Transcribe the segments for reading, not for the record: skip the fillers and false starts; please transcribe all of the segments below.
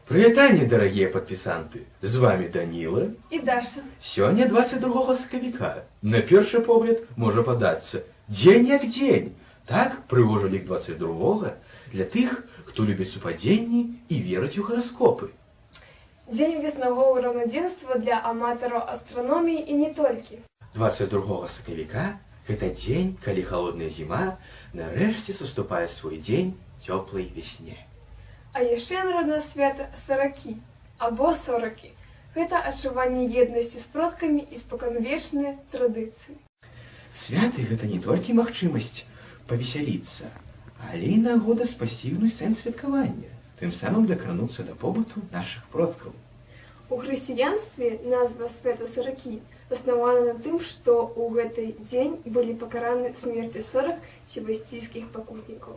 Прывітанне, дарагія падпісанты! З вами Даніла І Даша. Сёння 22 сакавіка. На першы погляд можа падацца дзень як дзень. Так прывожу лік 22 для тых, хто любіць супадзенні і верыць у гараскопы. Дзень веснавого раўнадзенства для аматараў астраноміі і не толькі. 22 сакавіка гэта дзень, калі халодная зіма нарэшце саступае свой дзень цёплай весне. А яшчэ народнае свята саракі або соракі. Гэта адчуванне еднасці з продкамі і спаконвечныя традыцыі. Святы гэта не толькі магчымасць павесяліцца, але і нагода спасцігнуць сэнс святкавання, тым самым дакрануцца да побыту нашых продкаў. У хрысціянстве назва свята саракі заснавана на тым, што ў гэты дзень былі пакараны смерцю 40 севастійскіх пакутнікаў.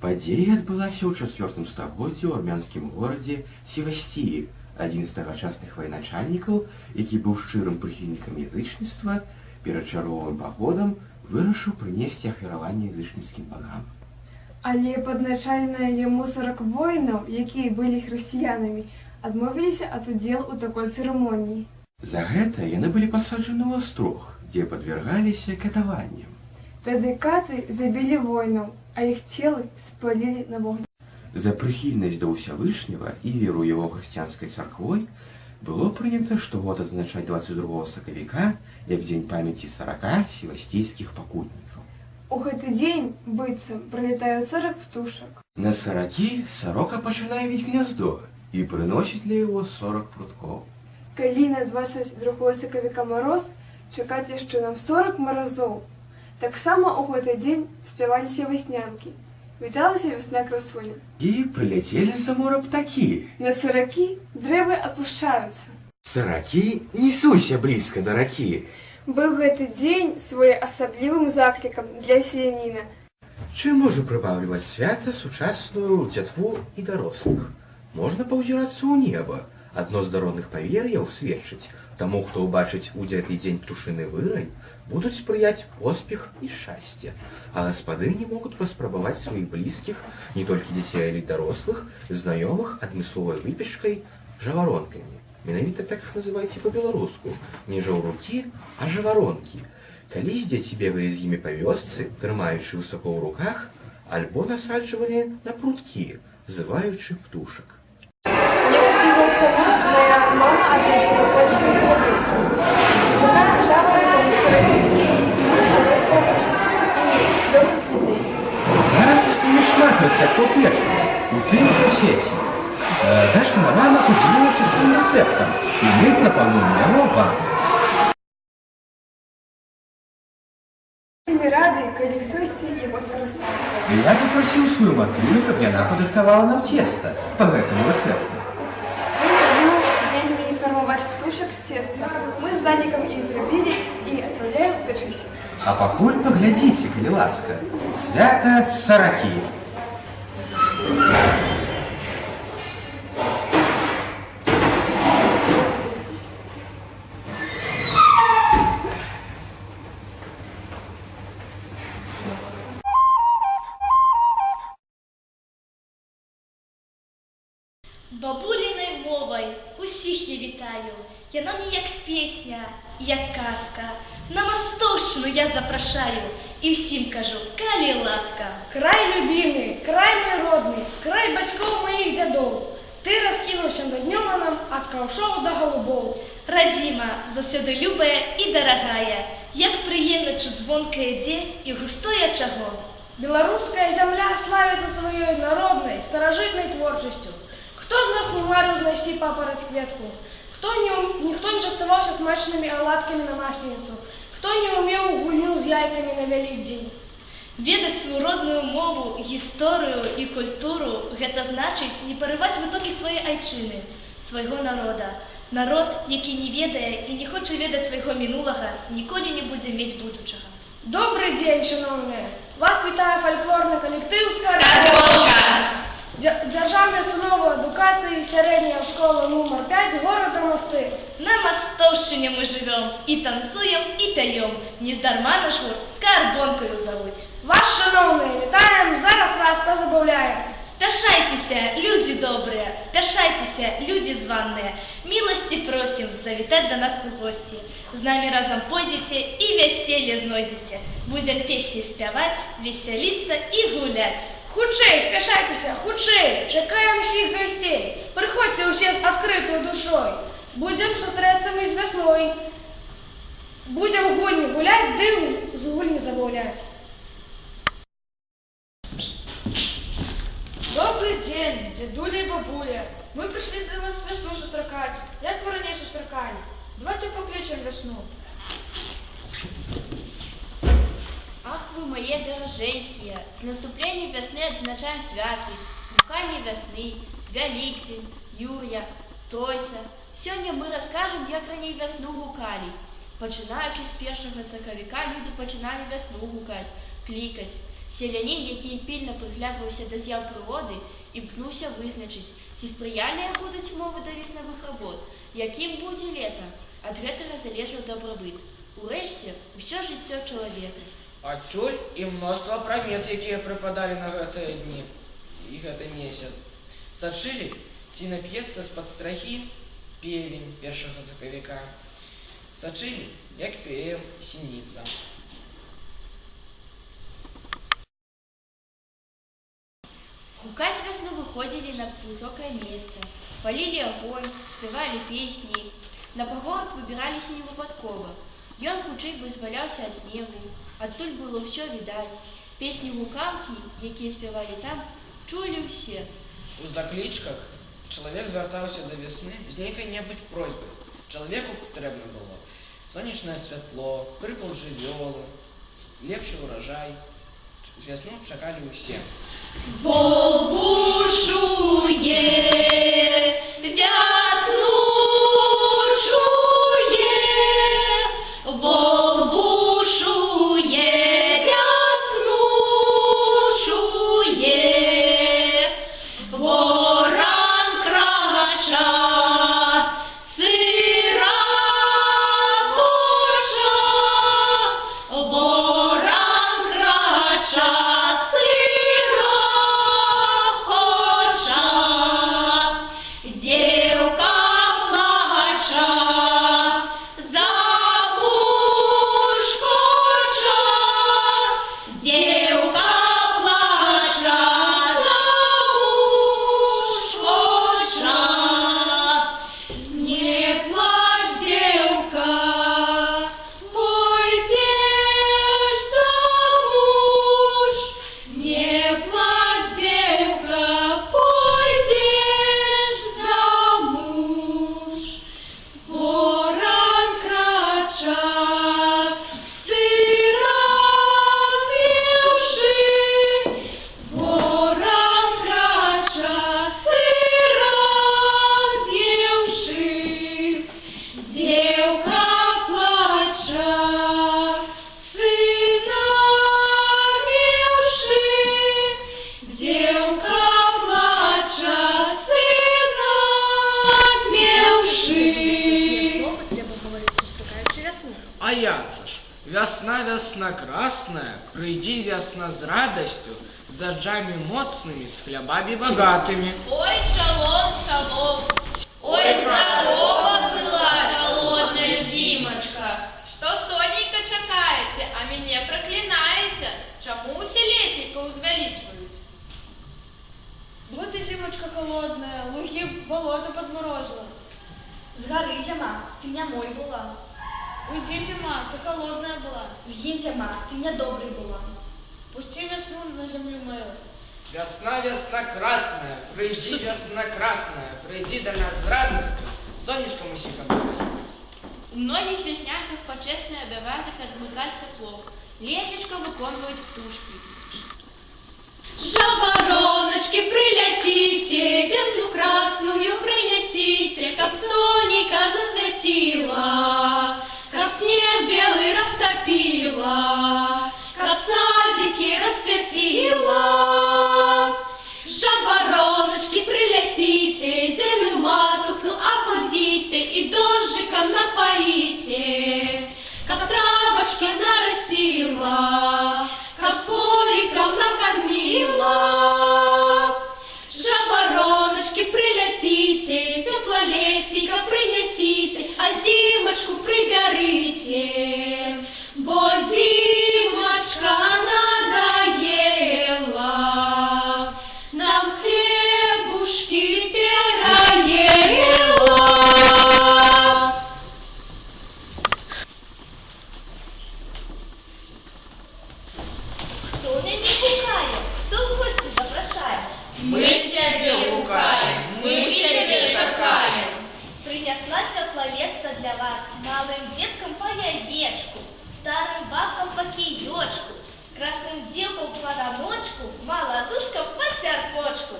Падзея адбылася ў 4 стагоддзі ў армянскім горадзе Севастіі, адзін з тагачасных ваеначальнікаў, які быў шчырым прыхільнікам язычніцтва, перад чарговым паходам вырашыў прынесці ахвяраванне язычніцкім багам. Але падначаленыя яму 40 воінаў, якія былі хрысціянамі, адмовіліся ад удзелу ў такой цырымоніі. За гэта яны былі пасаджаны ў астрог, дзе падвергаліся катаванням. Тады каты забілі воінаў, а іх целы спалілі на вогні. За прыхільнасць да ўсявышняга і веру яго хрысціянскай царквой было прынята штогод адзначаць 22 сакавіка як дзень памяці 40 севастійскіх пакутнікаў. У гэты дзень быццам прылетае 40 птушак. На саракі сарока пачынае віць гняздо і прыносіць для яго 40 пруткоў. Калі на 22 сакавіка мароз, чакаць яшчэ нам 40 маразоў. Таксама ў гэты дзень спяваліся васнянкі. Віталася вясна красуня. І прыляцелі за мора птакі. На саракі дрэвы апушаюцца. Саракі несуся блізка да ракі. Быў гэты дзень своеасаблівым заклікам для селяніна. Чым можа прыбаўліваць свята сучасную дзятву і дарослых? Можна паўзірацца ў неба. Адно з народных павер'яў сведчыць, таму, хто ўбачыць у гэты дзень птушыны вырай, будуць спрыяць поспех і шчасце. А гаспадыні могуць паспрабаваць сваіх блізкіх, не толькі дзяцей, але і дарослых, знаёмых адмысловай выпечкай жаваронкамі. Менавіта так іх называюць і па-беларуску. Не жаўрукі, а жаваронкі. Калісь дзеці бегалі з імі па вёсцы, трымаючы высока ў руках, альбо насаджвалі на пруткі, зываючы птушак. Некалькі год таму моя мама адметила пачную традыцыю. Яна жаварка на саракі. Абавязкова пачасціла імі добрых людзей. Зараз існуе шмат рэцэптаў печыву, у тым жа свеце. Дашна мама падзялілася сваім рэцэптам, і мы прапануем яго вам. Вельмі рады, калі хтосьці яго скарыстае. Я попросіў сваю матулю, каб яна падрыхтавала нам цеста па гэтаму рэцэпту. Вельмі фармаваць птушак з цеста. Мы з Данікам іх зрабілі і адпраўляем пячыся. А пакуль паглядзіце, калі ласка, свята саракі. Бабулінай мовай усіх я вітаю. Яна мне як песня, як казка. На Мастоўшчыну я запрашаю і ўсім кажу, калі ласка. Край любімы, край мой родны, край бацькоў маіх дзядоў. Ты раскінуўся над днём ад каўшоў да галубоў. Радзіма, заўсёды любая і дарагая, як прыемна чуць звонкае дзе і густое чаго. Беларуская зямля славіцца сваёй народнай, старажытнай творчасцю. Хто з нас не марыў знайсці папараць кветку? Ніхто не частаваўся смачнымі аладкамі на масленіцу? Хто не ўмеў гульню з яйкамі на Вялікдзень? Ведаць сваю родную мову, гісторыю і культуру – гэта значыць не парываць вытокі сваёй айчыны, свайго народа. Народ, які не ведае і не хоча ведаць свайго мінулага, ніколі не будзе мець будучага. Добрый дзень, шановныя! Вас вітае фальклорны калектыў «Скарбонка». Дзяржаўная установа адукацыі сярэдняя школа нумар 5 горада Масты. На Мастоўшчыне мы жывём, і танцуем, і пяём. Нездарма наш гурт «Скарбонкаю» завуць. Вас, шановныя, вітаем, зараз вас пазабаўляем. Спяшайцеся, людзі добрыя, спяшайцеся. Спяшайтеся, люди званные, милости просим завітать до нас в гости. З нами разом пойдете и веселье знойдете. Будем песни спевать, веселиться и гулять. Хутчэй, спяшайтеся, хутчэй, чакаем всіх гостей. Приходьте усі з відкритою душою. Будем зустрічатися ми з весною. Будем гульні гулять, дым з гульні забавлять. Добрий день, дідуля і бабуля. Ми прийшли до вас весну зустрікати. Як ви раніше зустрікали? Давайте покличемо весну. Ах вы мои дороженькие, с наступлением весны отзначаем святки, духами весны, Великдень, Юр'я, Тойця. Сьогодні ми розкажемо, як раніше весну гукали. Починаючи з 1 соковика, люди починали весну гукати, кликати. Селянин, який пильно приглядувався до з'яв природи, імкнувся визначити, ці сприяльні будуть умови до веснових робот, яким буде літо. Ад гэтага залежаў добробыт. Урэшце, усё жыццё чалавека. Адсюль і мноства прымет, якія прыпадалі на гэтыя дні і гэты месяц. Сачылі, ці нап'ецца з-пад страхі певень 1 соковика. Сачылі, як пее сініца. Гукаць весну выходзілі на высокае месца, палілі агонь, спявалі песні. На пагорак выбіраліся невыпадкова. Ён хутчэй вызваляўся ад снегу, адтуль было ўсё відаць. Песні гукалкі, якія спявалі там, чулі ўсе. У заклічках чалавек звяртаўся да весны з нейкай-небудзь просьбай. Чалавеку патрэбна было сонечнае святло, прыпал жывёлы, лепшы ўражай. Весну чакалі ўсе. Вол бушуе, весну шуе, вол бушуе, весну шуе, ворон краша, сыра коша, ворон краша, А як же ж? Весна, весна красная, прийди весна з радостью, с дождями моцными, с хлебами богатыми. Ой, шалом, шалом. Ой, здорова была холодная зимочка. Что соненько чакаете, а меня проклинаете? Чому усе летейко узвеличивают? Вот и зимочка холодная, луги болото подморозило. З гори зима, ти не мой була. Уйди, зима, ты холодная была. Згинь зима, ти не добрий була. Пусти весну на землю мою. Весна, весна красная, приди, весна красная, приди до нас с радостью, сонечком усиком. У многих веснянках почесный обовязок отмыкать тепло, летечко выконывать птушки. Жавороночки, прилетите, весну красную принесите, каб сонейка засветила, каб снег белый растопила, каб садики расцветила. Жавороночки, прилетите, землю матухну опудите и дождиком напоите, каб травочки нарастила, каб фориком накормила. Жавороночки, прилетите, зимочку прибярыце, бо зимочка надоела, нам хлебушки переела. Хто мяне гукае? Хто в госці запрашае? Мы тебе гукаем, мы тебе чакаем. Принесла тепловеца для вас, малым деткам по яєчку, старым бабкам по киёчку, красным девкам по ромочку, молодушкам по серпочку.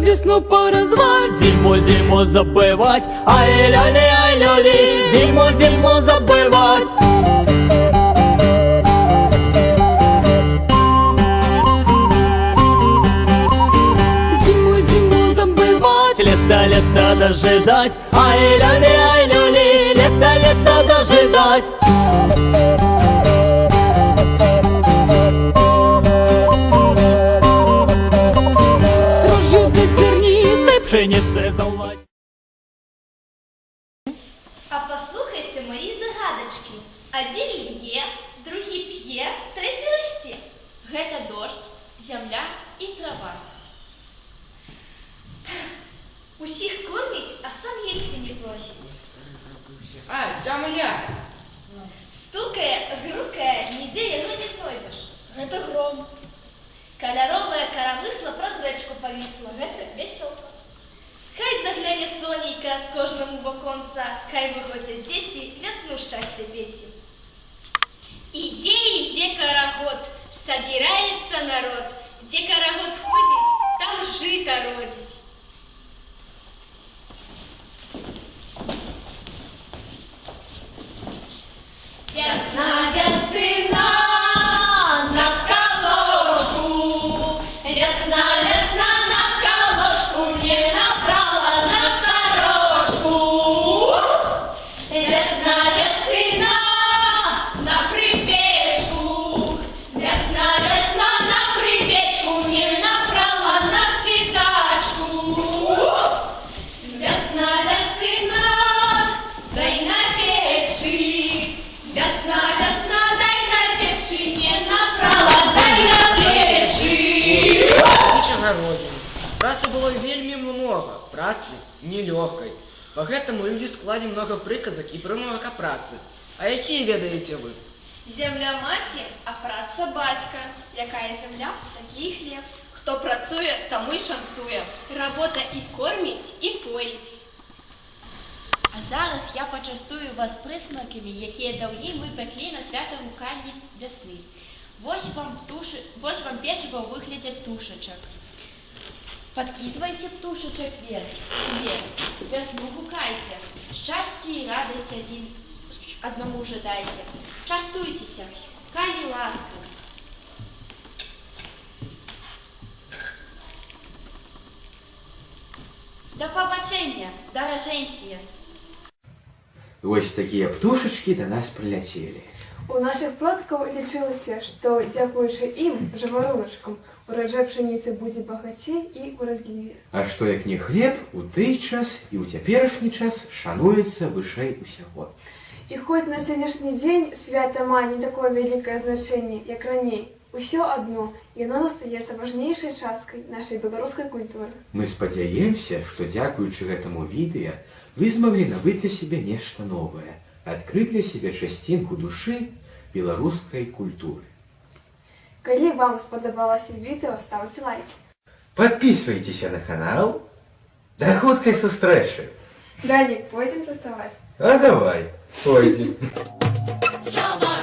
Весну поразвать, зиму забывать, ай-ля-ли, зиму забывать. Зиму забывать, лето дожидать, ай-ля-ли, лето дожидать. Пшенице залать. А послухайте мої загадочки. Один лье, другий п'є, третій росте. Гэта дождь, земля и трава. Усіх кормить, а сам їсти не просить. А, земля! Стукає, грукає, ніде його не знойдеш. Гэта гром. Кольорове коромисло про звечку повісло. Гэта веселка. Хай загляне сонейка кожному в оконца, хай виходять діти, весну щастя пети. Иде карагод, собирается народ. Где карагод ходит, там жито родить. Весна, весна, на колошку. Весна, весна, на колошку. Не направо, на сторожку. Весна, весна, на припечку. Весна, весна, на припечку. Не направо, на світачку. Весна, весна, дай на печи. Весна, весна, дай на печи. Не направо, дай на печи. Нічага родзіны. Працы было вельмі много, працы нелёгкай. Па гэтаму людзі складзе много прыказак і прымовак о працы. А якія ведаеце вы? Земля маці, а праца бацька. Якая земля, такі і хлеб. Хто працує, тому й шансує. Работа і кормить, і поїть. А зараз я почастую вас присмаками, які давні ми пекли на свято гукання весни. Вось вам печиво у вигляді птушечок. Подкидывайте птушечек вверх. Весну гукайте. Счастье и радость одному жадайте. Частуйтесь, хай ласка. До побачення, дороженькие. Вось такія птушачкі да нас прыляцелі. У наших продкаў лічылася, што дзякуючы ім, жаваруначкам, ураджай пшаніцы будзе багацей і урадлівей. А што як не хлеб, у той час і ў цяперашні час шануецца вышэй усяго. І хоць на сённяшні дзень свята мае не такое вялікае значэнне, як раней, усё адно яно застаецца важнейшай часткай нашай беларускай культуры. Мы спадзяемся, што дзякуючы гэтаму відэа вы змаглі набыць для сябе нешта новае, адкрыць для сябе часцінку душы беларускай культуры. Калі вам спадабалася відэо, ставце лайки. Подписывайтесь на канал. До хуткай сустрэчы. Далей пойдзем працаваць. А давай, пойдем. Жаба